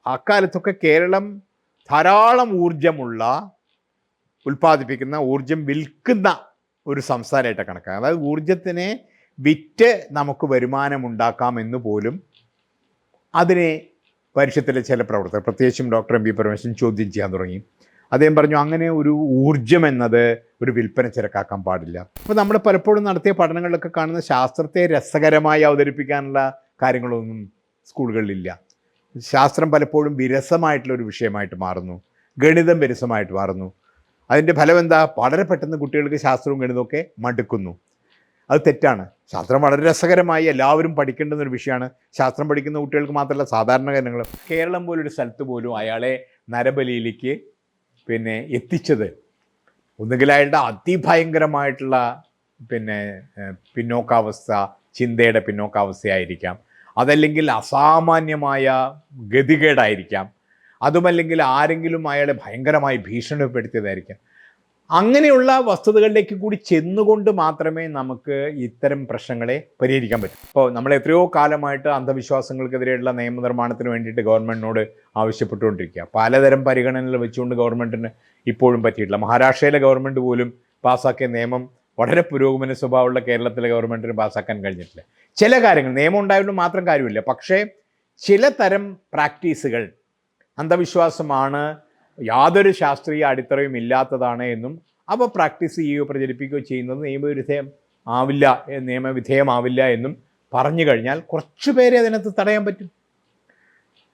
അക്കാലത്തൊക്കെ കേരളം ധാരാളം ഊർജമുള്ള, ഉൽപ്പാദിപ്പിക്കുന്ന, ഊർജം വിൽക്കുന്ന ഒരു സംസ്ഥാനമായിട്ട് കണക്കാണ്. അതായത് ഊർജത്തിനെ വിറ്റ് നമുക്ക് വരുമാനമുണ്ടാക്കാമെന്ന് പോലും അതിനെ പരിഷത്തിലെ ചില പ്രവർത്തകർ, പ്രത്യേകിച്ചും ഡോക്ടർ എം പി പരമേശ്വരൻ ചോദ്യം ചെയ്യാൻ തുടങ്ങി. അദ്ദേഹം പറഞ്ഞു അങ്ങനെ ഒരു ഊർജം എന്നത് ഒരു വിൽപ്പന ചരക്കാക്കാൻ പാടില്ല. അപ്പോൾ നമ്മൾ പലപ്പോഴും നടത്തിയ പഠനങ്ങളിലൊക്കെ കാണുന്ന ശാസ്ത്രത്തെ രസകരമായി അവതരിപ്പിക്കാനുള്ള കാര്യങ്ങളൊന്നും സ്കൂളുകളിലില്ല. ശാസ്ത്രം പലപ്പോഴും വിരസമായിട്ടുള്ളൊരു വിഷയമായിട്ട് മാറുന്നു, ഗണിതം വിരസമായിട്ട് മാറുന്നു. അതിൻ്റെ ഫലം എന്താ? വളരെ പെട്ടെന്ന് കുട്ടികൾക്ക് ശാസ്ത്രവും ഗണിതമൊക്കെ മടുക്കുന്നു. അത് തെറ്റാണ്. ശാസ്ത്രം വളരെ രസകരമായി എല്ലാവരും പഠിക്കേണ്ടുന്നൊരു വിഷയമാണ്. ശാസ്ത്രം പഠിക്കുന്ന കുട്ടികൾക്ക് മാത്രമല്ല, സാധാരണ കാര്യങ്ങൾ. കേരളം പോലൊരു സ്ഥലത്ത് പോലും അയാളെ നരബലിയിലേക്ക് എത്തിച്ചത് ഒന്നുകിൽ അയാളുടെ അതിഭയങ്കരമായിട്ടുള്ള പിന്നോക്കാവസ്ഥ, ചിന്തയുടെ പിന്നോക്കാവസ്ഥയായിരിക്കാം, അതല്ലെങ്കിൽ അസാമാന്യമായ ഗതികേടായിരിക്കാം, അതുമല്ലെങ്കിൽ ആരെങ്കിലും അയാളെ ഭയങ്കരമായി ഭീഷണിപ്പെടുത്തിയതായിരിക്കാം. അങ്ങനെയുള്ള വസ്തുതകളിലേക്ക് കൂടി ചെന്നുകൊണ്ട് മാത്രമേ നമുക്ക് ഇത്തരം പ്രശ്നങ്ങളെ പരിഹരിക്കാൻ പറ്റൂ. ഇപ്പോൾ നമ്മൾ എത്രയോ കാലമായിട്ട് അന്ധവിശ്വാസങ്ങൾക്കെതിരെയുള്ള നിയമനിർമ്മാണത്തിന് വേണ്ടിയിട്ട് ഗവൺമെൻറ്റിനോട് ആവശ്യപ്പെട്ടുകൊണ്ടിരിക്കുക. പലതരം പരിഗണനകൾ വെച്ചുകൊണ്ട് ഗവൺമെൻറ്റിന് ഇപ്പോഴും പറ്റിയിട്ടില്ല. മഹാരാഷ്ട്രയിലെ ഗവൺമെൻറ് പോലും പാസ്സാക്കിയ നിയമം വളരെ പുരോഗമന സ്വഭാവമുള്ള കേരളത്തിലെ ഗവൺമെൻറ്റിന് പാസ്സാക്കാൻ കഴിഞ്ഞിട്ടില്ല. ചില കാര്യങ്ങൾ നിയമം ഉണ്ടായതുകൊണ്ട് മാത്രം കാര്യമില്ല, പക്ഷേ ചില തരം പ്രാക്ടീസുകൾ അന്ധവിശ്വാസമാണ്, യാതൊരു ശാസ്ത്രീയ അടിത്തറയും ഇല്ലാത്തതാണ് എന്നും അവ പ്രാക്ടീസ് ചെയ്യുകയോ പ്രചരിപ്പിക്കുകയോ ചെയ്യുന്നത് നിയമവിധേയമാവില്ല എന്നും പറഞ്ഞു കഴിഞ്ഞാൽ കുറച്ചു പേരെ അതിനകത്ത് തടയാൻ പറ്റും.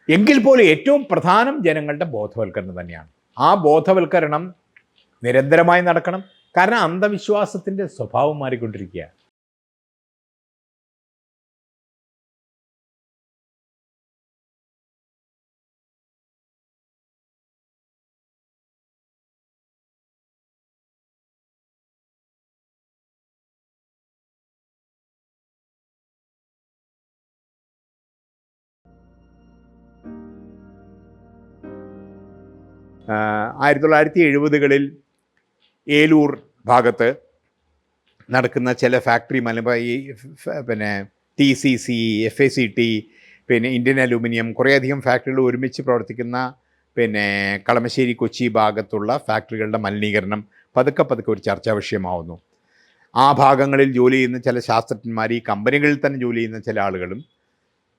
എങ്കിൽ പോലും ഏറ്റവും പ്രധാനം ജനങ്ങളുടെ ബോധവൽക്കരണം തന്നെയാണ്. ആ ബോധവൽക്കരണം നിരന്തരമായി നടക്കണം. കാരണം അന്ധവിശ്വാസത്തിൻ്റെ സ്വഭാവം മാറിക്കൊണ്ടിരിക്കുക. ആയിരത്തി 1970-കളിൽ ഏലൂർ ഭാഗത്ത് നടക്കുന്ന ചില ഫാക്ടറി ഈ TCC, FACT, ഇന്ത്യൻ അലൂമിനിയം, കുറേയധികം ഫാക്ടറികൾ ഒരുമിച്ച് പ്രവർത്തിക്കുന്ന കളമശ്ശേരി, കൊച്ചി ഭാഗത്തുള്ള ഫാക്ടറികളുടെ മലിനീകരണം പതുക്കെ ഒരു ചർച്ചാ വിഷയമാവുന്നു. ആ ഭാഗങ്ങളിൽ ജോലി ചെയ്യുന്ന ചില ശാസ്ത്രജ്ഞന്മാർ, ഈ കമ്പനികളിൽ തന്നെ ജോലി ചെയ്യുന്ന ചില ആളുകളും,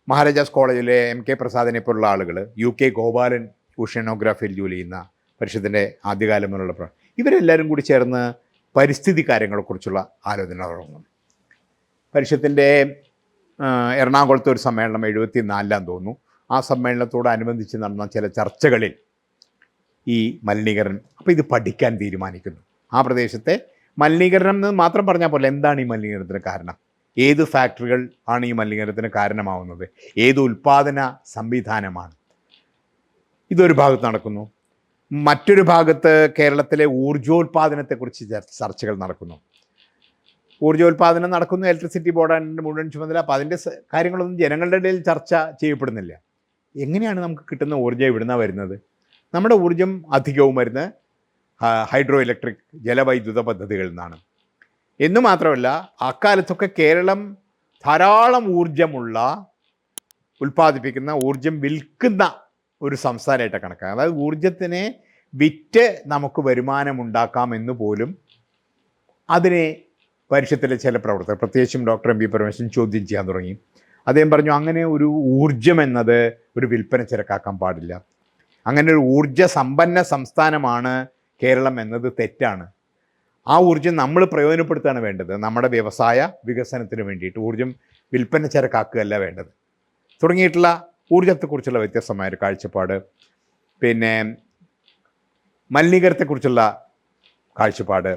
മഹാരാജാസ് കോളേജിലെ MK പ്രസാദിനെ പോലുള്ള ആളുകൾ, UK ഗോപാലൻ ഓഷ്യനോഗ്രാഫിയിൽ ജോലി ചെയ്യുന്ന പരിഷത്തിൻ്റെ ആദ്യകാലം മുതലുള്ള ഇവരെല്ലാവരും കൂടി ചേർന്ന് പരിസ്ഥിതി കാര്യങ്ങളെക്കുറിച്ചുള്ള ആലോചന തുടങ്ങും. പരിഷത്തിൻ്റെ എറണാകുളത്തെ ഒരു സമ്മേളനം 1974 തോന്നുന്നു. ആ സമ്മേളനത്തോടനുബന്ധിച്ച് നടന്ന ചില ചർച്ചകളിൽ ഈ മലിനീകരണം, അപ്പോൾ ഇത് പഠിക്കാൻ തീരുമാനിക്കുന്നു. ആ പ്രദേശത്തെ മലിനീകരണം എന്ന് മാത്രം പറഞ്ഞാൽ പോലെ എന്താണ് ഈ മലിനീകരണത്തിന് കാരണം, ഏത് ഫാക്ടറികൾ ആണ് ഈ മലിനീകരണത്തിന് കാരണമാവുന്നത്, ഏത് ഉൽപ്പാദന സംവിധാനമാണ്. ഇതൊരു ഭാഗത്ത് നടക്കുന്നു. മറ്റൊരു ഭാഗത്ത് കേരളത്തിലെ ഊർജോൽപാദനത്തെക്കുറിച്ച് ചർച്ചകൾ നടക്കുന്നു. ഊർജോൽപാദനം നടക്കുന്നു, ഇലക്ട്രിസിറ്റി ബോർഡിൻ്റെ മുഴുവൻ ചുമതല. അപ്പോൾ അതിൻ്റെ കാര്യങ്ങളൊന്നും ജനങ്ങളുടെ ഇടയിൽ ചർച്ച ചെയ്യപ്പെടുന്നില്ല. എങ്ങനെയാണ് നമുക്ക് കിട്ടുന്ന ഊർജ്ജം എവിടുന്നാണ് വരുന്നത്? നമ്മുടെ ഊർജ്ജം അധികവും വരുന്ന ഹൈഡ്രോ ഇലക്ട്രിക് ജലവൈദ്യുത പദ്ധതികളിൽ നിന്നാണ്. എന്നു മാത്രമല്ല, അക്കാലത്തൊക്കെ കേരളം ധാരാളം ഊർജമുള്ള, ഉൽപ്പാദിപ്പിക്കുന്ന, ഊർജം വിൽക്കുന്ന ഒരു സംസ്ഥാനമായിട്ട് കണക്കാണ്. അതായത് ഊർജത്തിനെ വിറ്റ് നമുക്ക് വരുമാനമുണ്ടാക്കാമെന്ന് പോലും അതിനെ പരിഷത്തിലെ ചില പ്രവർത്തകർ, പ്രത്യേകിച്ചും ഡോക്ടർ എം പി പരമേശ്വരൻ ചോദ്യം ചെയ്യാൻ തുടങ്ങി. അദ്ദേഹം പറഞ്ഞു അങ്ങനെ ഒരു ഊർജം എന്നത് ഒരു വിൽപ്പന ചരക്കാക്കാൻ പാടില്ല. അങ്ങനെ ഒരു ഊർജ സമ്പന്ന സംസ്ഥാനമാണ് കേരളം എന്നത് തെറ്റാണ്. ആ ഊർജം നമ്മൾ പ്രയോജനപ്പെടുത്തുകയാണ് വേണ്ടത്, നമ്മുടെ വ്യവസായ വികസനത്തിന് വേണ്ടിയിട്ട്. ഊർജം വിൽപ്പന ചരക്കാക്കുകയല്ല വേണ്ടത്. തുടങ്ങിയിട്ടുള്ള ഊർജത്തെക്കുറിച്ചുള്ള വ്യത്യസ്തമായൊരു കാഴ്ചപ്പാട്, മലിനീകരണത്തെക്കുറിച്ചുള്ള കാഴ്ചപ്പാട്,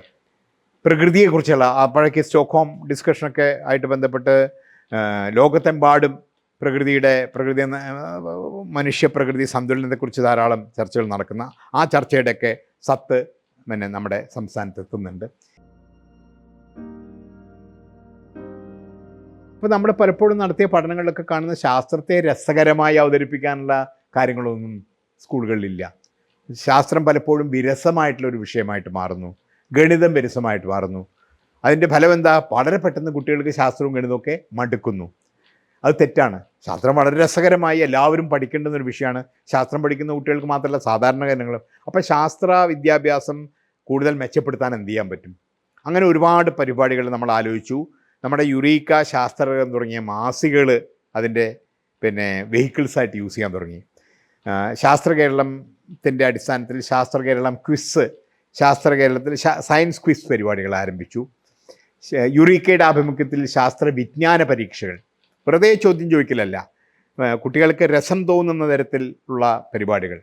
പ്രകൃതിയെക്കുറിച്ചുള്ള അപ്പോഴേക്ക് സ്റ്റോക്ക്ഹോം ഡിസ്കഷനൊക്കെ ആയിട്ട് ബന്ധപ്പെട്ട് ലോകത്തെമ്പാടും മനുഷ്യ-പ്രകൃതി സന്തുലനത്തെക്കുറിച്ച് ധാരാളം ചർച്ചകൾ നടക്കുന്ന, ആ ചർച്ചയുടെയൊക്കെ സത്ത് നമ്മുടെ സംസ്ഥാനത്ത് എത്തുന്നുണ്ട്. ഇപ്പോൾ നമ്മൾ പലപ്പോഴും നടത്തിയ പഠനങ്ങളിലൊക്കെ കാണുന്ന ശാസ്ത്രത്തെ രസകരമായി അവതരിപ്പിക്കാനുള്ള കാര്യങ്ങളൊന്നും സ്കൂളുകളിലില്ല. ശാസ്ത്രം പലപ്പോഴും വിരസമായിട്ടുള്ളൊരു വിഷയമായിട്ട് മാറുന്നു, ഗണിതം വിരസമായിട്ട് മാറുന്നു. അതിൻ്റെ ഫലം എന്താ? വളരെ പെട്ടെന്ന് കുട്ടികൾക്ക് ശാസ്ത്രവും ഗണിതമൊക്കെ മടുക്കുന്നു. അത് തെറ്റാണ്. ശാസ്ത്രം വളരെ രസകരമായി എല്ലാവരും പഠിക്കേണ്ടുന്ന ഒരു വിഷയമാണ്. ശാസ്ത്രം പഠിക്കുന്ന കുട്ടികൾക്ക് മാത്രമല്ല സാധാരണ കാര്യങ്ങളും. അപ്പോൾ ശാസ്ത്ര വിദ്യാഭ്യാസം കൂടുതൽ മെച്ചപ്പെടുത്താൻ എന്ത് ചെയ്യാൻ പറ്റും? അങ്ങനെ ഒരുപാട് പരിപാടികൾ നമ്മൾ ആലോചിച്ചു. നമ്മുടെ യുറീക്ക, ശാസ്ത്രകം തുടങ്ങിയ മാസികകൾ അതിൻ്റെ വെഹിക്കിൾസായിട്ട് യൂസ് ചെയ്യാൻ തുടങ്ങി. ശാസ്ത്ര കേരളത്തിൻ്റെ അടിസ്ഥാനത്തിൽ ശാസ്ത്ര കേരളം ക്വിസ്, ശാസ്ത്ര കേരളത്തിൽ സയൻസ് ക്വിസ് പരിപാടികൾ ആരംഭിച്ചു. യുറീക്കയുടെ ആഭിമുഖ്യത്തിൽ ശാസ്ത്ര വിജ്ഞാന പരീക്ഷകൾ, വെറുതെ ചോദ്യം ചോദിക്കലല്ല, കുട്ടികൾക്ക് രസം തോന്നുന്ന തരത്തിലുള്ള പരിപാടികൾ.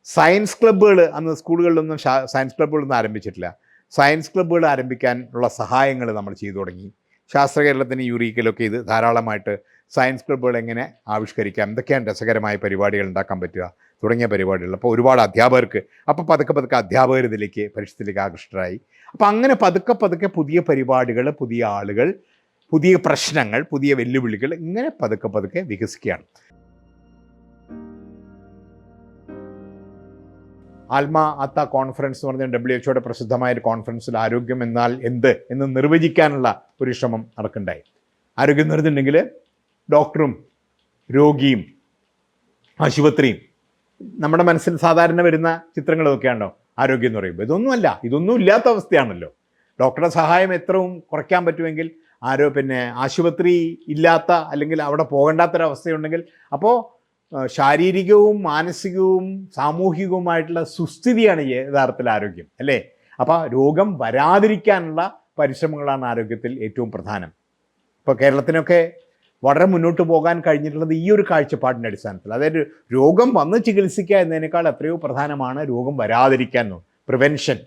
സയൻസ് ക്ലബ്ബുകൾ, അന്ന് സ്കൂളുകളിലൊന്നും സയൻസ് ക്ലബ്ബുകളൊന്നും ആരംഭിച്ചിട്ടില്ല. സയൻസ് ക്ലബ്ബുകൾ ആരംഭിക്കാനുള്ള സഹായങ്ങൾ നമ്മൾ ചെയ്തു തുടങ്ങി. ശാസ്ത്ര കേരളത്തിന് യുറീക്കയിലൊക്കെ ഇത് ധാരാളമായിട്ട് സയൻസ് ക്ലബ്ബുകൾ എങ്ങനെ ആവിഷ്കരിക്കാം, എന്തൊക്കെയാണ് രസകരമായ പരിപാടികൾ ഉണ്ടാക്കാൻ പറ്റുക തുടങ്ങിയ പരിപാടികൾ. അപ്പോൾ ഒരുപാട് അധ്യാപകർക്ക്, അപ്പോൾ പതുക്കെ അധ്യാപകർ ഇതിലേക്ക് പരിഷത്തിലേക്ക് ആകൃഷ്ടരായി. അപ്പോൾ അങ്ങനെ പതുക്കെ പുതിയ പരിപാടികൾ, പുതിയ ആളുകൾ, പുതിയ പ്രശ്നങ്ങൾ, പുതിയ വെല്ലുവിളികൾ ഇങ്ങനെ പതുക്കെ വികസിക്കുകയാണ്. ആൽമ അത്ത കോൺഫറൻസ് എന്ന് പറഞ്ഞ WHO പ്രസിദ്ധമായൊരു കോൺഫറൻസിൽ ആരോഗ്യം എന്നാൽ എന്ത് എന്ന് നിർവചിക്കാനുള്ള ഒരു ശ്രമം നടക്കുന്നുണ്ടായി. ആരോഗ്യം എന്ന് പറഞ്ഞിട്ടുണ്ടെങ്കിൽ ഡോക്ടറും രോഗിയും ആശുപത്രിയും, നമ്മുടെ മനസ്സിൽ സാധാരണ വരുന്ന ചിത്രങ്ങളൊക്കെയാണല്ലോ ആരോഗ്യം എന്ന് പറയുമ്പോൾ. ഇതൊന്നും ഇല്ലാത്ത അവസ്ഥയാണല്ലോ. ഡോക്ടറുടെ സഹായം എത്രയും കുറയ്ക്കാൻ പറ്റുമെങ്കിൽ ആശുപത്രി ഇല്ലാത്ത അല്ലെങ്കിൽ അവിടെ പോകേണ്ടാത്തൊരവസ്ഥയുണ്ടെങ്കിൽ അപ്പോൾ ശാരീരികവും മാനസികവും സാമൂഹികവുമായിട്ടുള്ള സുസ്ഥിതിയാണ് യഥാർത്ഥത്തിൽ ആരോഗ്യം, അല്ലേ? അപ്പോൾ രോഗം വരാതിരിക്കാനുള്ള പരിശ്രമങ്ങളാണ് ആരോഗ്യത്തിൽ ഏറ്റവും പ്രധാനം. ഇപ്പോൾ കേരളത്തിനൊക്കെ വളരെ മുന്നോട്ട് പോകാൻ കഴിഞ്ഞിട്ടുള്ളത് ഈ ഒരു കാഴ്ചപ്പാടിൻ്റെ അടിസ്ഥാനത്തിൽ. അതായത് രോഗം വന്ന് ചികിത്സിക്കുക എന്നതിനേക്കാൾ എത്രയോ പ്രധാനമാണ് രോഗം വരാതിരിക്കാൻ. പ്രിവെൻഷൻ,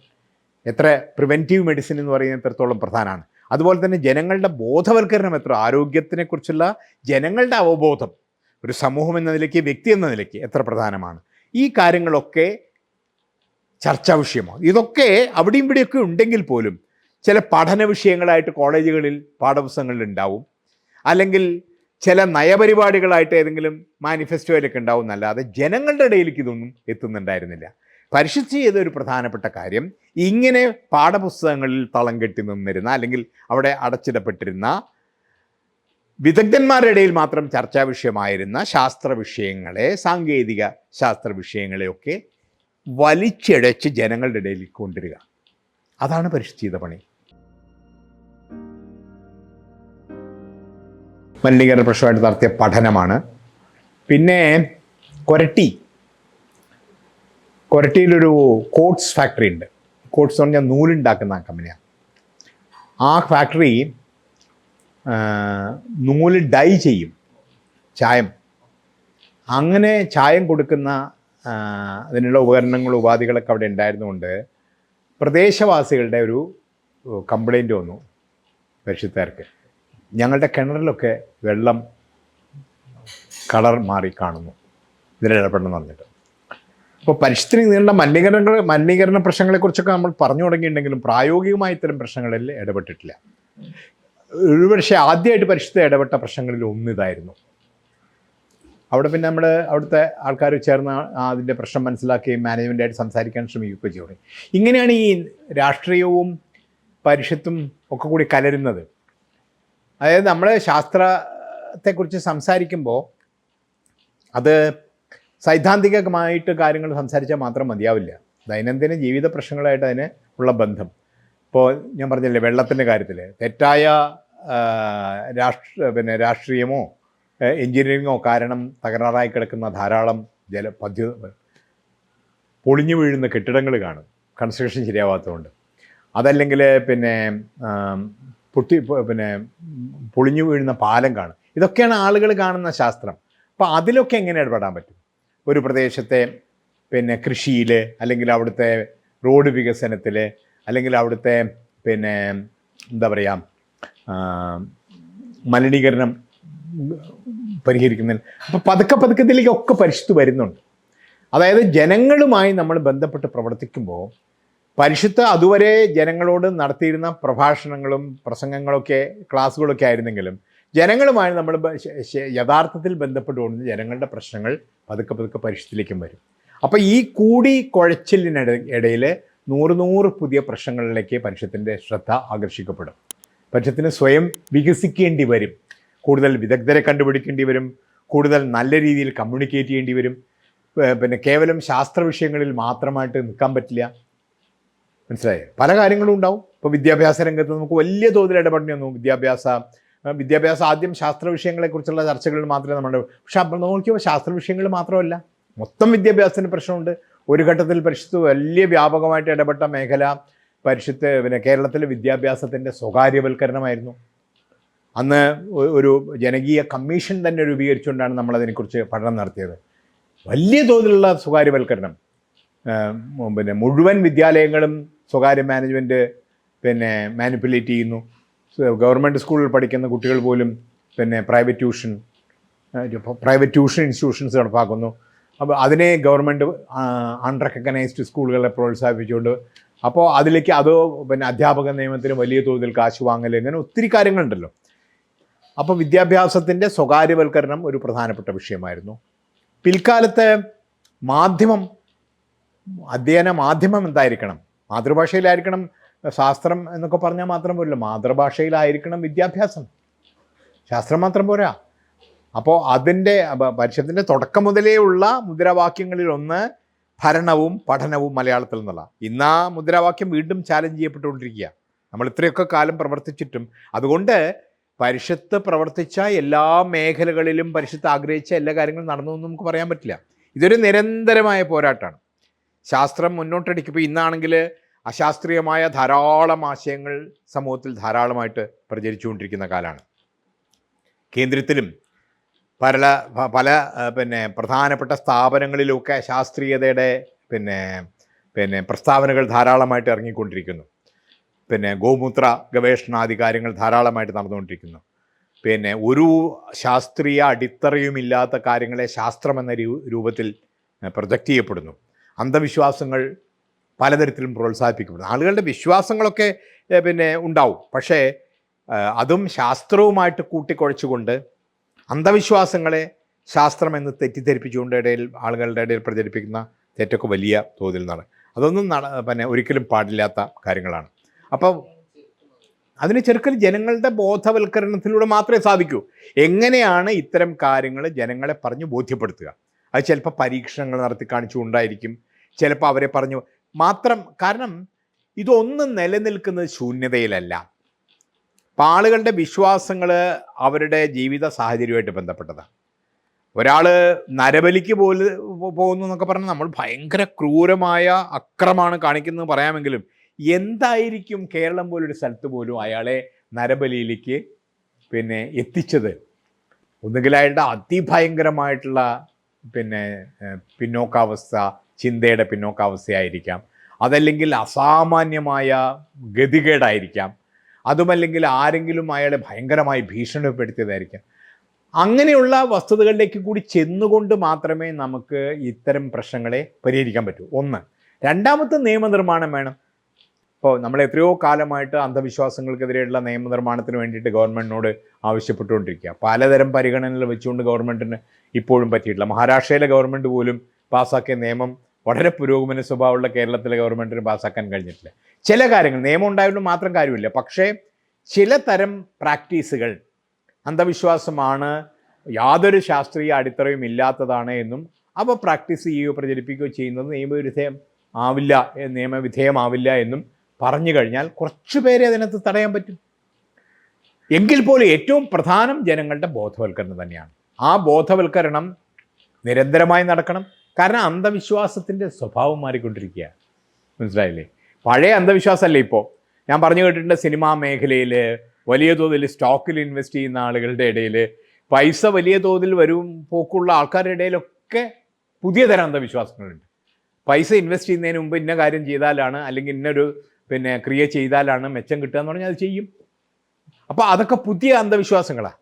പ്രിവെൻറ്റീവ് മെഡിസിൻ എന്ന് പറയുന്നത് എത്രത്തോളം പ്രധാനമാണ്. അതുപോലെ തന്നെ ജനങ്ങളുടെ ബോധവൽക്കരണം ആരോഗ്യത്തിനെക്കുറിച്ചുള്ള ജനങ്ങളുടെ അവബോധം ഒരു സമൂഹം എന്ന നിലയ്ക്ക്, വ്യക്തി എന്ന നിലയ്ക്ക് എത്ര പ്രധാനമാണ്. ഈ കാര്യങ്ങളൊക്കെ ചർച്ചാ വിഷയമാണ്. ഇതൊക്കെ അവിടെയും ഇവിടെയൊക്കെ ഉണ്ടെങ്കിൽ പോലും ചില പഠന വിഷയങ്ങളായിട്ട് കോളേജുകളിൽ പാഠപുസ്തകങ്ങളിൽ ഉണ്ടാവും, അല്ലെങ്കിൽ ചില നയപരിപാടികളായിട്ട് ഏതെങ്കിലും മാനിഫെസ്റ്റോയിലൊക്കെ ഉണ്ടാവും എന്നല്ലാതെ ജനങ്ങളുടെ ഇടയിലേക്ക് ഇതൊന്നും എത്തുന്നുണ്ടായിരുന്നില്ല. പരിഷത്ത് ചെയ്തൊരു പ്രധാനപ്പെട്ട കാര്യം, ഇങ്ങനെ പാഠപുസ്തകങ്ങളിൽ തളം കെട്ടി നിന്നിരുന്ന അല്ലെങ്കിൽ അവിടെ അടച്ചിടപ്പെട്ടിരുന്ന വിദഗ്ധന്മാരുടെ ഇടയിൽ മാത്രം ചർച്ചാ വിഷയമായിരുന്ന ശാസ്ത്ര വിഷയങ്ങളെ, സാങ്കേതിക ശാസ്ത്ര വിഷയങ്ങളെയൊക്കെ വലിച്ചിഴച്ച് ജനങ്ങളുടെ ഇടയിലേക്ക് കൊണ്ടുവരിക. അതാണ് പരിഷത്ത് ചെയ്ത പണി. മലിനീകരണ പ്രശ്നമായിട്ട് നടത്തിയ പഠനമാണ്. പിന്നെ കൊരട്ടിയിലൊരു കോട്ട്സ് ഫാക്ടറി ഉണ്ട്. കോട്ട്സ് എന്ന് പറഞ്ഞാൽ നൂലുണ്ടാക്കുന്ന കമ്പനിയാണ്. ആ ഫാക്ടറി നൂല് ഡൈ ചെയ്യും, ചായം. അങ്ങനെ ചായം കൊടുക്കുന്ന അതിനുള്ള ഉപകരണങ്ങളും ഉപാധികളൊക്കെ അവിടെ ഉണ്ടായിരുന്നുകൊണ്ട് പ്രദേശവാസികളുടെ ഒരു കംപ്ലൈൻറ്റ് വന്നു പരിഷത്തുകാർക്ക്. ഞങ്ങളുടെ കിണറിലൊക്കെ വെള്ളം കളർ മാറി കാണുന്നു, ഇതിലിടപെടണമെന്ന് പറഞ്ഞിട്ട്. അപ്പോൾ പരിഷത്തിന് നീണ്ട മലിനീകരണ പ്രശ്നങ്ങളെക്കുറിച്ചൊക്കെ നമ്മൾ പറഞ്ഞു തുടങ്ങിയിട്ടുണ്ടെങ്കിലും പ്രായോഗികമായി ഇത്തരം പ്രശ്നങ്ങളിൽ ഇടപെട്ടിട്ടില്ല. ഒരുപക്ഷെ ആദ്യമായിട്ട് പരിഷത്ത് ഇടപെട്ട പ്രശ്നങ്ങളിൽ ഒന്നിതായിരുന്നു. അവിടെ പിന്നെ നമ്മൾ അവിടുത്തെ ആൾക്കാർ ചേർന്ന് അതിൻ്റെ പ്രശ്നം മനസ്സിലാക്കുകയും മാനേജ്മെൻറ്റായിട്ട് സംസാരിക്കാൻ ശ്രമിക്കുകയും ചെയ്തു. ഇങ്ങനെയാണ് ഈ രാഷ്ട്രീയവും പരിഷത്തും ഒക്കെ കൂടി കലരുന്നത്. അതായത് നമ്മൾ ശാസ്ത്രത്തെക്കുറിച്ച് സംസാരിക്കുമ്പോൾ അത് സൈദ്ധാന്തികമായിട്ട് കാര്യങ്ങൾ സംസാരിച്ചാൽ മാത്രം മതിയാവില്ല. ദൈനംദിന ജീവിത പ്രശ്നങ്ങളായിട്ട് അതിന് ഉള്ള ബന്ധം. ഇപ്പോൾ ഞാൻ പറഞ്ഞില്ലേ, വെള്ളത്തിൻ്റെ കാര്യത്തിൽ തെറ്റായ രാഷ്ട്രീയമോ എൻജിനീയറിങ്ങോ കാരണം തകരാറായി കിടക്കുന്ന ധാരാളം പൊളിഞ്ഞു വീഴുന്ന കെട്ടിടങ്ങൾ കാണും, കൺസ്ട്രക്ഷൻ ശരിയാവാത്തതുകൊണ്ട്. അതല്ലെങ്കിൽ പൊളിഞ്ഞു വീഴുന്ന പാലം കാണും. ഇതൊക്കെയാണ് ആളുകൾ കാണുന്ന ശാസ്ത്രം. അപ്പോൾ അതിലൊക്കെ എങ്ങനെ ഇടപെടാൻ പറ്റും? ഒരു പ്രദേശത്തെ കൃഷിയിൽ, അല്ലെങ്കിൽ അവിടുത്തെ റോഡ് വികസനത്തിൽ, അല്ലെങ്കിൽ അവിടുത്തെ എന്താ പറയുക മലിനീകരണം പരിഹരിക്കുന്നതിന്. അപ്പോൾ പതുക്കെ ഇതിലേക്കൊക്കെ പരിഷത്ത് വരുന്നുണ്ട്. അതായത് ജനങ്ങളുമായി നമ്മൾ ബന്ധപ്പെട്ട് പ്രവർത്തിക്കുമ്പോൾ പരിഷത്ത് അതുവരെ ജനങ്ങളോട് നടത്തിയിരുന്ന പ്രഭാഷണങ്ങളും പ്രസംഗങ്ങളൊക്കെ ക്ലാസ്സുകളൊക്കെ ആയിരുന്നെങ്കിലും ജനങ്ങളുമായി നമ്മൾ യഥാർത്ഥത്തിൽ ബന്ധപ്പെട്ടുകൊണ്ട് ജനങ്ങളുടെ പ്രശ്നങ്ങൾ പതുക്കെ പരിഷത്തിലേക്കും വരും. അപ്പോൾ ഈ കുഴച്ചിലിനിടയിൽ 100 പുതിയ പ്രശ്നങ്ങളിലേക്ക് പരിഷത്തിൻ്റെ ശ്രദ്ധ ആകർഷിക്കപ്പെടും. പരിഷത്തിന് സ്വയം വികസിക്കേണ്ടി വരും, കൂടുതൽ വിദഗ്ധരെ കണ്ടുപിടിക്കേണ്ടി വരും, കൂടുതൽ നല്ല രീതിയിൽ കമ്മ്യൂണിക്കേറ്റ് ചെയ്യേണ്ടി വരും. പിന്നെ കേവലം ശാസ്ത്ര വിഷയങ്ങളിൽ മാത്രമായിട്ട് നിൽക്കാൻ പറ്റില്ല. മനസ്സിലായോ? പല കാര്യങ്ങളും ഉണ്ടാവും. ഇപ്പോൾ വിദ്യാഭ്യാസ രംഗത്ത് നമുക്ക് വലിയ തോതിൽ ഇടപെടേണ്ടി വന്നു. വിദ്യാഭ്യാസം ആദ്യം ശാസ്ത്ര വിഷയങ്ങളെക്കുറിച്ചുള്ള ചർച്ചകളിൽ മാത്രമേ നമ്മുടെ, പക്ഷെ അപ്പോൾ നോക്കിയപ്പോൾ ശാസ്ത്ര വിഷയങ്ങൾ മാത്രമല്ല, മൊത്തം വിദ്യാഭ്യാസത്തിന് പ്രശ്നമുണ്ട്. ഒരു ഘട്ടത്തിൽ പരിഷത്ത് വലിയ വ്യാപകമായിട്ട് ഇടപെട്ട മേഖല പിന്നെ കേരളത്തിലെ വിദ്യാഭ്യാസത്തിൻ്റെ സ്വകാര്യവൽക്കരണമായിരുന്നു. അന്ന് ഒരു ജനകീയ കമ്മീഷൻ തന്നെ രൂപീകരിച്ചുകൊണ്ടാണ് നമ്മളതിനെക്കുറിച്ച് പഠനം നടത്തിയത്. വലിയ തോതിലുള്ള സ്വകാര്യവൽക്കരണം, പിന്നെ മുഴുവൻ വിദ്യാലയങ്ങളും സ്വകാര്യ മാനേജ്മെൻറ്റ് മാനിപ്പുലേറ്റ് ചെയ്യുന്നു. ഗവൺമെൻറ് സ്കൂളിൽ പഠിക്കുന്ന കുട്ടികൾ പോലും പ്രൈവറ്റ് ട്യൂഷൻ ഇൻസ്റ്റിറ്റ്യൂഷൻസ് നടപ്പാക്കുന്നു. അപ്പോൾ അതിനെ ഗവൺമെൻറ് അൺറെക്കഗ്നൈസ്ഡ് സ്കൂളുകളെ പ്രോത്സാഹിപ്പിച്ചുകൊണ്ട്, അപ്പോൾ അതിലേക്ക് അധ്യാപക നിയമത്തിന് വലിയ തോതിൽ കാശ് വാങ്ങൽ, ഇങ്ങനെ ഒത്തിരി കാര്യങ്ങളുണ്ടല്ലോ. അപ്പോൾ വിദ്യാഭ്യാസത്തിൻ്റെ സ്വകാര്യവൽക്കരണം ഒരു പ്രധാനപ്പെട്ട വിഷയമായിരുന്നു. പിൽക്കാലത്ത് അധ്യയന മാധ്യമം എന്തായിരിക്കണം? മാതൃഭാഷയിലായിരിക്കണം ശാസ്ത്രം എന്നൊക്കെ പറഞ്ഞാൽ മാത്രം പോരല്ലോ, മാതൃഭാഷയിലായിരിക്കണം വിദ്യാഭ്യാസം. ശാസ്ത്രം മാത്രം പോരാ. അപ്പോൾ പരിഷത്തിൻ്റെ തുടക്കം മുതലേ ഉള്ള മുദ്രാവാക്യങ്ങളിൽ ഒന്ന് ഭരണവും പഠനവും മലയാളത്തിൽ നിന്നുള്ള. ഇന്ന് ആ മുദ്രാവാക്യം വീണ്ടും ചാലഞ്ച് ചെയ്യപ്പെട്ടുകൊണ്ടിരിക്കുക, നമ്മൾ ഇത്രയൊക്കെ കാലം പ്രവർത്തിച്ചിട്ടും. അതുകൊണ്ട് പരിഷത്ത് പ്രവർത്തിച്ച എല്ലാ മേഖലകളിലും പരിഷത്ത് ആഗ്രഹിച്ച എല്ലാ കാര്യങ്ങളും നടന്നു എന്ന് നമുക്ക് പറയാൻ പറ്റില്ല. ഇതൊരു നിരന്തരമായ പോരാട്ടമാണ്. ശാസ്ത്രം മുന്നോട്ടടിക്കുമ്പോൾ ഇന്നാണെങ്കിൽ അശാസ്ത്രീയമായ ധാരാളം ആശയങ്ങൾ സമൂഹത്തിൽ ധാരാളമായിട്ട് പ്രചരിച്ചുകൊണ്ടിരിക്കുന്ന കാലമാണ്. കേന്ദ്രത്തിലും പല പ്രധാനപ്പെട്ട സ്ഥാപനങ്ങളിലൊക്കെ ശാസ്ത്രീയതയുടെ പ്രസ്താവനകൾ ധാരാളമായിട്ട് ഇറങ്ങിക്കൊണ്ടിരിക്കുന്നു. ഗോമൂത്ര ഗവേഷണാദി കാര്യങ്ങൾ ധാരാളമായിട്ട് നടന്നുകൊണ്ടിരിക്കുന്നു. ഒരു ശാസ്ത്രീയ അടിത്തറയുമില്ലാത്ത കാര്യങ്ങളെ ശാസ്ത്രമെന്ന രൂപത്തിൽ പ്രൊജക്റ്റ് ചെയ്യപ്പെടുന്നു. അന്ധവിശ്വാസങ്ങൾ പലതരത്തിലും പ്രോത്സാഹിപ്പിക്കപ്പെടുന്നു. ആളുകളുടെ വിശ്വാസങ്ങളൊക്കെ ഉണ്ടാവും, പക്ഷേ അതും ശാസ്ത്രവുമായിട്ട് കൂട്ടിക്കുഴച്ചുകൊണ്ട് അന്ധവിശ്വാസങ്ങളെ ശാസ്ത്രമെന്ന് തെറ്റിദ്ധരിപ്പിച്ചുകൊണ്ട് ആളുകളുടെ ഇടയിൽ പ്രചരിപ്പിക്കുന്ന തെറ്റൊക്കെ വലിയ തോതിൽ അതൊന്നും ഒരിക്കലും പാടില്ലാത്ത കാര്യങ്ങളാണ്. അപ്പോൾ അതിന് ചെറുക്കൽ ജനങ്ങളുടെ ബോധവൽക്കരണത്തിലൂടെ മാത്രമേ സാധിക്കൂ. എങ്ങനെയാണ് ഇത്തരം കാര്യങ്ങൾ ജനങ്ങളെ പറഞ്ഞു ബോധ്യപ്പെടുത്തുക? അത് ചിലപ്പോൾ പരീക്ഷണങ്ങൾ നടത്തി കാണിച്ചുകൊണ്ടായിരിക്കും, ചിലപ്പോൾ അവരെ പറഞ്ഞു മാത്രം. കാരണം ഇതൊന്നും നിലനിൽക്കുന്നത് ശൂന്യതയിലല്ല. അപ്പം ആളുകളുടെ വിശ്വാസങ്ങൾ അവരുടെ ജീവിത സാഹചര്യമായിട്ട് ബന്ധപ്പെട്ടതാണ്. ഒരാൾ നരബലിക്ക് പോകുന്നു എന്നൊക്കെ പറഞ്ഞാൽ നമ്മൾ ഭയങ്കര ക്രൂരമായ അക്രമമാണ് കാണിക്കുന്നത് പറയാമെങ്കിലും, എന്തായിരിക്കും കേരളം പോലൊരു സ്ഥലത്ത് പോലും അയാളെ നരബലിയിലേക്ക് എത്തിച്ചത്? ഒന്നുകിൽ അയാളുടെ അതിഭയങ്കരമായിട്ടുള്ള പിന്നോക്കാവസ്ഥ, ചിന്തയുടെ പിന്നോക്കാവസ്ഥയായിരിക്കാം, അതല്ലെങ്കിൽ അസാമാന്യമായ ഗതികേടായിരിക്കാം, അതുമല്ലെങ്കിൽ ആരെങ്കിലും അയാളെ ഭയങ്കരമായി ഭീഷണിപ്പെടുത്തിയതായിരിക്കാം. അങ്ങനെയുള്ള വസ്തുതകളിലേക്ക് കൂടി ചെന്നുകൊണ്ട് മാത്രമേ നമുക്ക് ഇത്തരം പ്രശ്നങ്ങളെ പരിഹരിക്കാൻ പറ്റൂ. ഒന്ന്. രണ്ടാമത്തെ നിയമനിർമ്മാണം വേണം. ഇപ്പോൾ നമ്മൾ എത്രയോ കാലമായിട്ട് അന്ധവിശ്വാസങ്ങൾക്കെതിരെയുള്ള നിയമനിർമ്മാണത്തിന് വേണ്ടിയിട്ട് ഗവൺമെൻറ്റിനോട് ആവശ്യപ്പെട്ടുകൊണ്ടിരിക്കുക. പലതരം പരിഗണനകൾ വെച്ചുകൊണ്ട് ഗവൺമെൻറ്റിന് ഇപ്പോഴും പറ്റിയിട്ടില്ല. മഹാരാഷ്ട്രയിലെ ഗവൺമെൻറ് പോലും പാസ്സാക്കിയ നിയമം വളരെ പുരോഗമന സ്വഭാവമുള്ള കേരളത്തിലെ ഗവൺമെൻറ്റിന് പാസ്സാക്കാൻ കഴിഞ്ഞിട്ടില്ല. ചില കാര്യങ്ങൾ നിയമം ഉണ്ടായതുകൊണ്ട് മാത്രം കാര്യമില്ല, പക്ഷേ ചില തരം പ്രാക്ടീസുകൾ അന്ധവിശ്വാസമാണ്, യാതൊരു ശാസ്ത്രീയ അടിത്തറയും ഇല്ലാത്തതാണ് എന്നും അവ പ്രാക്ടീസ് ചെയ്യുകയോ പ്രചരിപ്പിക്കുകയോ ചെയ്യുന്നത് നിയമവിധേയമാവില്ല എന്നും പറഞ്ഞു കഴിഞ്ഞാൽ കുറച്ചു പേരെ അതിനകത്ത് തടയാൻ പറ്റും. എങ്കിൽ പോലും ഏറ്റവും പ്രധാനം ജനങ്ങളുടെ ബോധവൽക്കരണം തന്നെയാണ്. ആ ബോധവൽക്കരണം നിരന്തരമായി നടക്കണം. കാരണം അന്ധവിശ്വാസത്തിൻ്റെ സ്വഭാവം മാറിക്കൊണ്ടിരിക്കുക. മനസ്സിലായില്ലേ? പഴയ അന്ധവിശ്വാസമല്ലേ ഇപ്പോൾ. ഞാൻ പറഞ്ഞു കേട്ടിട്ടുണ്ട്, സിനിമാ മേഖലയിൽ വലിയ തോതിൽ സ്റ്റോക്കിൽ ഇൻവെസ്റ്റ് ചെയ്യുന്ന ആളുകളുടെ ഇടയിൽ, പൈസ വലിയ തോതിൽ പോക്കുള്ള ആൾക്കാരുടെ ഇടയിലൊക്കെ പുതിയ തരം അന്ധവിശ്വാസങ്ങളുണ്ട്. പൈസ ഇൻവെസ്റ്റ് ചെയ്യുന്നതിന് മുമ്പ് ഇന്ന കാര്യം ചെയ്താലാണ്, അല്ലെങ്കിൽ ഇന്നൊരു ക്രിയ ചെയ്താലാണ് മെച്ചം കിട്ടുക എന്ന് പറഞ്ഞാൽ അത് ചെയ്യും. അപ്പോൾ അതൊക്കെ പുതിയ അന്ധവിശ്വാസങ്ങളാണ്.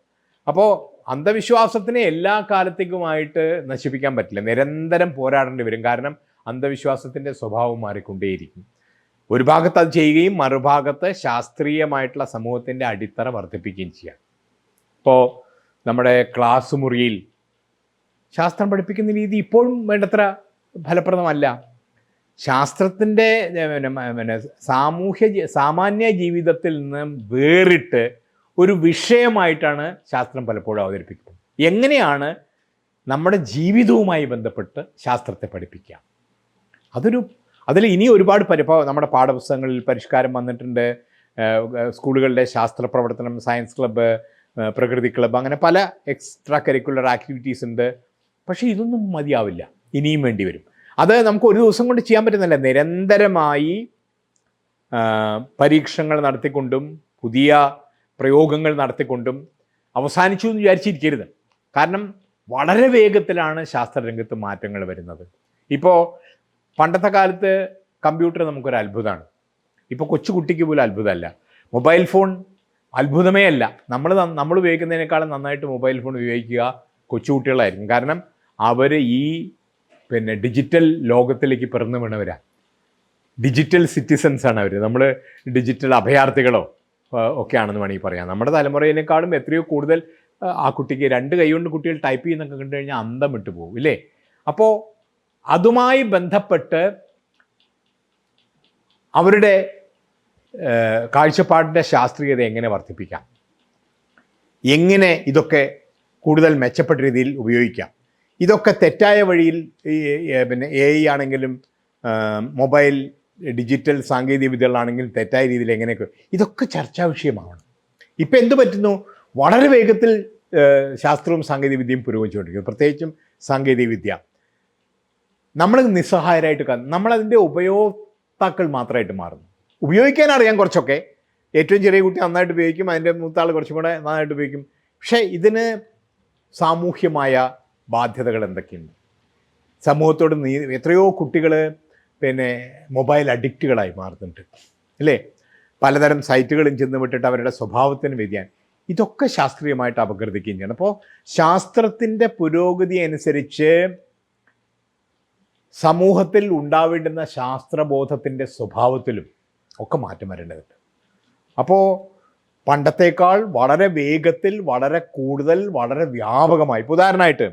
അപ്പോൾ അന്ധവിശ്വാസത്തിനെ എല്ലാ കാലത്തേക്കുമായിട്ട് നശിപ്പിക്കാൻ പറ്റില്ല. നിരന്തരം പോരാടേണ്ടി വരും. കാരണം അന്ധവിശ്വാസത്തിൻ്റെ സ്വഭാവം മാറിക്കൊണ്ടേയിരിക്കും. ഒരു ഭാഗത്ത് അത് ചെയ്യുകയും മറുഭാഗത്ത് ശാസ്ത്രീയമായിട്ടുള്ള സമൂഹത്തിൻ്റെ അടിത്തറ വർദ്ധിപ്പിക്കുകയും ചെയ്യാം. ഇപ്പോൾ നമ്മുടെ ക്ലാസ് മുറിയിൽ ശാസ്ത്രം പഠിപ്പിക്കുന്ന രീതി ഇപ്പോഴും വേണ്ടത്ര ഫലപ്രദമല്ല. ശാസ്ത്രത്തിൻ്റെ സാമാന്യ ജീവിതത്തിൽ നിന്ന് വേറിട്ട് ഒരു വിഷയമായിട്ടാണ് ശാസ്ത്രം പലപ്പോഴും അവതരിപ്പിക്കുന്നത്. എങ്ങനെയാണ് നമ്മുടെ ജീവിതവുമായി ബന്ധപ്പെട്ട് ശാസ്ത്രത്തെ പഠിപ്പിക്കുക. അതിൽ ഇനി ഒരുപാട് നമ്മുടെ പാഠപുസ്തകങ്ങളിൽ പരിഷ്കാരം വന്നിട്ടുണ്ട്. സ്കൂളുകളുടെ ശാസ്ത്ര പ്രവർത്തനം, സയൻസ് ക്ലബ്ബ്, പ്രകൃതി ക്ലബ്ബ്, അങ്ങനെ പല എക്സ്ട്രാ കരിക്കുലർ ആക്ടിവിറ്റീസ് ഉണ്ട്. പക്ഷേ ഇതൊന്നും മതിയാവില്ല, ഇനിയും വേണ്ടി വരും. അത് നമുക്ക് ഒരു ദിവസം കൊണ്ട് ചെയ്യാൻ പറ്റുന്നില്ല. നിരന്തരമായി പരീക്ഷണങ്ങൾ നടത്തിക്കൊണ്ടും പുതിയ പ്രയോഗങ്ങൾ നടത്തിക്കൊണ്ടും അവസാനിച്ചു എന്ന് വിചാരിച്ചിരിക്കരുത്. കാരണം വളരെ വേഗത്തിലാണ് ശാസ്ത്രരംഗത്ത് മാറ്റങ്ങൾ വരുന്നത്. ഇപ്പോൾ പണ്ടത്തെ കാലത്ത് കമ്പ്യൂട്ടർ നമുക്കൊരു അത്ഭുതമാണ്. ഇപ്പോൾ കൊച്ചുകുട്ടിക്ക് പോലും അത്ഭുതമല്ല. മൊബൈൽ ഫോൺ അത്ഭുതമേ അല്ല. നമ്മൾ ഉപയോഗിക്കുന്നതിനേക്കാളും നന്നായിട്ട് മൊബൈൽ ഫോൺ ഉപയോഗിക്കുക കൊച്ചുകുട്ടികളായിരിക്കും. കാരണം അവർ ഈ ഡിജിറ്റൽ ലോകത്തിലേക്ക് പിറന്നു വീണവരാണ്. ഡിജിറ്റൽ സിറ്റിസൺസാണ് അവർ. നമ്മൾ ഡിജിറ്റൽ അഭയാർത്ഥികളോ ഒക്കെയാണെന്ന് വേണമെങ്കിൽ പറയാം. നമ്മുടെ തലമുറയിനേക്കാളും എത്രയോ കൂടുതൽ ആ കുട്ടിക്ക് 2 കൈ കൊണ്ട് കുട്ടികൾ ടൈപ്പ് ചെയ്യുന്നൊക്കെ കണ്ടു കഴിഞ്ഞാൽ അന്തം വിട്ടു പോകും, ഇല്ലേ? അപ്പോൾ അതുമായി ബന്ധപ്പെട്ട് അവരുടെ കാഴ്ചപ്പാടിൻ്റെ ശാസ്ത്രീയത എങ്ങനെ വർദ്ധിപ്പിക്കാം, എങ്ങനെ ഇതൊക്കെ കൂടുതൽ മെച്ചപ്പെട്ട രീതിയിൽ ഉപയോഗിക്കാം, ഇതൊക്കെ തെറ്റായ വഴിയിൽ AI ആണെങ്കിലും മൊബൈൽ ഡിജിറ്റൽ സാങ്കേതിക വിദ്യകളാണെങ്കിലും തെറ്റായ രീതിയിൽ എങ്ങനെയൊക്കെ, ഇതൊക്കെ ചർച്ചാ വിഷയമാവണം. ഇപ്പം എന്ത് പറ്റുന്നു? വളരെ വേഗത്തിൽ ശാസ്ത്രവും സാങ്കേതിക വിദ്യയും പുരോഗമിച്ചുകൊണ്ടിരിക്കുന്നു. പ്രത്യേകിച്ചും സാങ്കേതിക വിദ്യ നമ്മൾ നിസ്സഹായരായിട്ട് നമ്മളതിൻ്റെ ഉപയോക്താക്കൾ മാത്രമായിട്ട് മാറുന്നു. ഉപയോഗിക്കാൻ അറിയാം കുറച്ചൊക്കെ. ഏറ്റവും ചെറിയ കുട്ടി നന്നായിട്ട് ഉപയോഗിക്കും, അതിൻ്റെ മൂത്താൾ കുറച്ചും കൂടെ നന്നായിട്ട് ഉപയോഗിക്കും. പക്ഷേ ഇതിന് സാമൂഹ്യമായ ബാധ്യതകൾ എന്തൊക്കെയുണ്ട്? സമൂഹത്തോട് എത്രയോ കുട്ടികൾ മൊബൈൽ അഡിക്റ്റുകളായി മാറുന്നുണ്ട്, അല്ലേ? പലതരം സൈറ്റുകളും ചെന്ന് വിട്ടിട്ട് അവരുടെ സ്വഭാവത്തിന് വ്യതിയാനം. ഇതൊക്കെ ശാസ്ത്രീയമായിട്ട് അപഗ്രഥിക്കുകയും ചെയ്യണം. അപ്പോൾ ശാസ്ത്രത്തിൻ്റെ പുരോഗതി അനുസരിച്ച് സമൂഹത്തിൽ ഉണ്ടാവേണ്ടുന്ന ശാസ്ത്രബോധത്തിൻ്റെ സ്വഭാവത്തിലും ഒക്കെ മാറ്റം വരേണ്ടതുണ്ട്. അപ്പോൾ പണ്ടത്തേക്കാൾ വളരെ വേഗത്തിൽ, വളരെ കൂടുതൽ, വളരെ വ്യാപകമായി. ഇപ്പോൾ ഉദാഹരണമായിട്ട്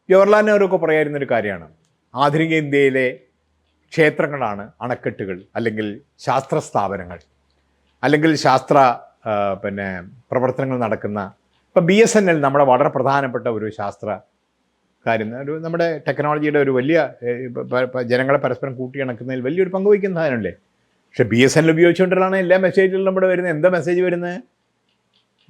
ജവഹർലാൽ നെഹ്റു ഒക്കെ പറയായിരുന്നൊരു കാര്യമാണ്, ആധുനിക ഇന്ത്യയിലെ ക്ഷേത്രങ്ങളാണ് അണക്കെട്ടുകൾ, അല്ലെങ്കിൽ ശാസ്ത്ര സ്ഥാപനങ്ങൾ, അല്ലെങ്കിൽ പ്രവർത്തനങ്ങൾ നടക്കുന്ന. ഇപ്പം BSNL നമ്മുടെ വളരെ പ്രധാനപ്പെട്ട ഒരു ശാസ്ത്ര കാര്യം, നമ്മുടെ ടെക്നോളജിയുടെ ഒരു വലിയ ജനങ്ങളെ പരസ്പരം കൂട്ടിയിണക്കുന്നതിൽ വലിയൊരു പങ്ക് വഹിക്കുന്ന സാധനമല്ലേ. പക്ഷെ BSNL ഉപയോഗിച്ചുകൊണ്ടാണ് എല്ലാ മെസ്സേജുകളും നമ്മുടെ വരുന്നത്. എന്താ മെസ്സേജ് വരുന്നത്?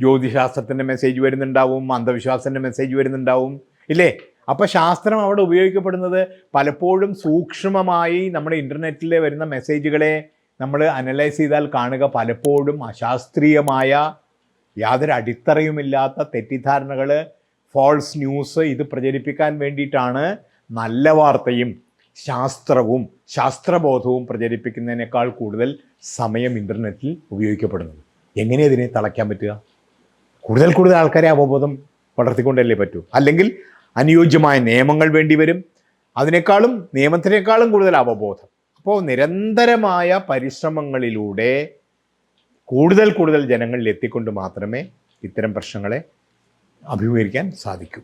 ജ്യോതിശാസ്ത്രത്തിൻ്റെ മെസ്സേജ് വരുന്നുണ്ടാവും, അന്ധവിശ്വാസത്തിൻ്റെ മെസ്സേജ് വരുന്നുണ്ടാവും, ഇല്ലേ? അപ്പോൾ ശാസ്ത്രം അവിടെ ഉപയോഗിക്കപ്പെടുന്നത് പലപ്പോഴും സൂക്ഷ്മമായി നമ്മുടെ ഇൻ്റർനെറ്റിൽ വരുന്ന മെസ്സേജുകളെ നമ്മൾ അനലൈസ് ചെയ്താൽ കാണുക പലപ്പോഴും അശാസ്ത്രീയമായ, യാതൊരു അടിത്തറയുമില്ലാത്ത തെറ്റിദ്ധാരണകൾ, ഫോൾസ് ന്യൂസ് ഇത് പ്രചരിപ്പിക്കാൻ വേണ്ടിയിട്ടാണ് നല്ല വാർത്തയും ശാസ്ത്രവും ശാസ്ത്രബോധവും പ്രചരിപ്പിക്കുന്നതിനേക്കാൾ കൂടുതൽ സമയം ഇൻ്റർനെറ്റിൽ ഉപയോഗിക്കപ്പെടുന്നത്. എങ്ങനെ ഇതിനെ തളയ്ക്കാൻ പറ്റുക? കൂടുതൽ കൂടുതൽ ആൾക്കാരെ അവബോധം വളർത്തിക്കൊണ്ടല്ലേ പറ്റൂ. അല്ലെങ്കിൽ അനുയോജ്യമായ നിയമങ്ങൾ വേണ്ടി വരും, നിയമത്തിനേക്കാളും കൂടുതൽ അവബോധം. അപ്പോൾ നിരന്തരമായ പരിശ്രമങ്ങളിലൂടെ കൂടുതൽ കൂടുതൽ ജനങ്ങളിൽ എത്തിക്കൊണ്ട് മാത്രമേ ഇത്തരം പ്രശ്നങ്ങളെ അഭിമുഖീകരിക്കാൻ സാധിക്കൂ.